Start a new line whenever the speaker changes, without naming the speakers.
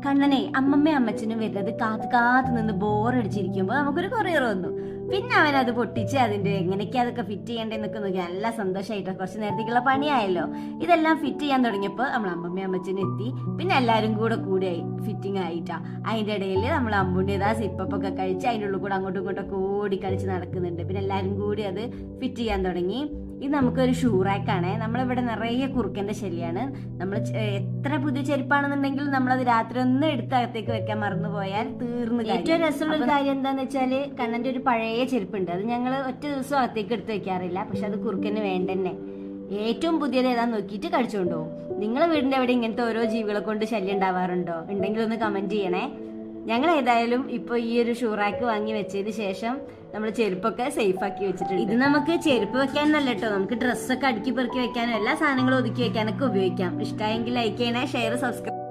കണ്ണനെ അമ്മമ്മയും അമ്മച്ചനും വരുന്നത് കാത്ത് നിന്ന് ബോറടിച്ചിരിക്കുമ്പോൾ നമുക്കൊരു കൊറിയർ വന്നു. പിന്നെ അവൻ അത് പൊട്ടിച്ച് അതിന്റെ എങ്ങനെയൊക്കെ അതൊക്കെ ഫിറ്റ് ചെയ്യേണ്ടതെന്നൊക്കെ നോക്കി നല്ല സന്തോഷമായിട്ടോ. കുറച്ച് നേരത്തേക്കുള്ള പണിയായല്ലോ. ഇതെല്ലാം ഫിറ്റ് ചെയ്യാൻ തുടങ്ങിയപ്പോൾ നമ്മൾ അമ്മമ്മയും അമ്മച്ചനും എത്തി. പിന്നെ എല്ലാവരും കൂടിയായി ഫിറ്റിംഗ് ആയിട്ടാ. അതിന്റെ ഇടയിൽ നമ്മൾ അമ്പുണ്ടി ഇതാ സിപ്പൊക്കെ കഴിച്ച് അതിൻ്റെ ഉള്ളിൽ കൂടെ അങ്ങോട്ടും ഇങ്ങോട്ടൊക്കെ ഓടി കളിച്ച് നടക്കുന്നുണ്ട്. പിന്നെ എല്ലാവരും കൂടി അത് ഫിറ്റ് ചെയ്യാൻ തുടങ്ങി. ഇത് നമുക്കൊരു ഷൂ റാക്കാണ്. നമ്മളിവിടെ നിറയെ കുറുക്കന്റെ ശല്യമാണ്. നമ്മൾ എത്ര പുതിയ ചെരുപ്പാണെന്നുണ്ടെങ്കിലും നമ്മളത് രാത്രി ഒന്ന് എടുത്ത് അകത്തേക്ക് വെക്കാൻ മറന്നുപോയാൽ തീർന്നു. ഏറ്റവും രസമുള്ള ഒരു കാര്യം എന്താന്ന് വെച്ചാല് കണ്ണന്റെ ഒരു പഴയ ചെരുപ്പുണ്ട്. അത് ഞങ്ങൾ ഒറ്റ ദിവസം അകത്തേക്ക് എടുത്ത് വെക്കാറില്ല. പക്ഷെ അത് കുറുക്കന് വേണ്ടെന്നെ. ഏറ്റവും പുതിയത് ഏതാന്ന് നോക്കിയിട്ട് കഴിച്ചുകൊണ്ടു പോകും. നിങ്ങളെ വീടിന്റെ അവിടെ ഇങ്ങനത്തെ ഓരോ ജീവികളെ കൊണ്ട് ശല്യം ഉണ്ടാവാറുണ്ടോ? ഉണ്ടെങ്കിൽ ഒന്ന് കമന്റ് ചെയ്യണേ. ഞങ്ങൾ ഏതായാലും ഇപ്പൊ ഈ ഒരു ഷൂറാക്ക് വാങ്ങി വെച്ചതിന് ശേഷം നമ്മൾ ചെരുപ്പൊക്കെ സേഫ് ആക്കി വെച്ചിട്ടുണ്ട്. ഇത് നമുക്ക് ചെരുപ്പ് വെക്കാനല്ല കേട്ടോ, നമുക്ക് ഡ്രസ്സൊക്കെ അടുക്കി പെറുക്കി വെക്കാനും എല്ലാ സാധനങ്ങളും ഒതുക്കി വെക്കാനൊക്കെ ഉപയോഗിക്കാം. ഇഷ്ടമായെങ്കിൽ ലൈക്ക് ചെയ്യണേ, ഷെയർ, സബ്സ്ക്രൈബ്.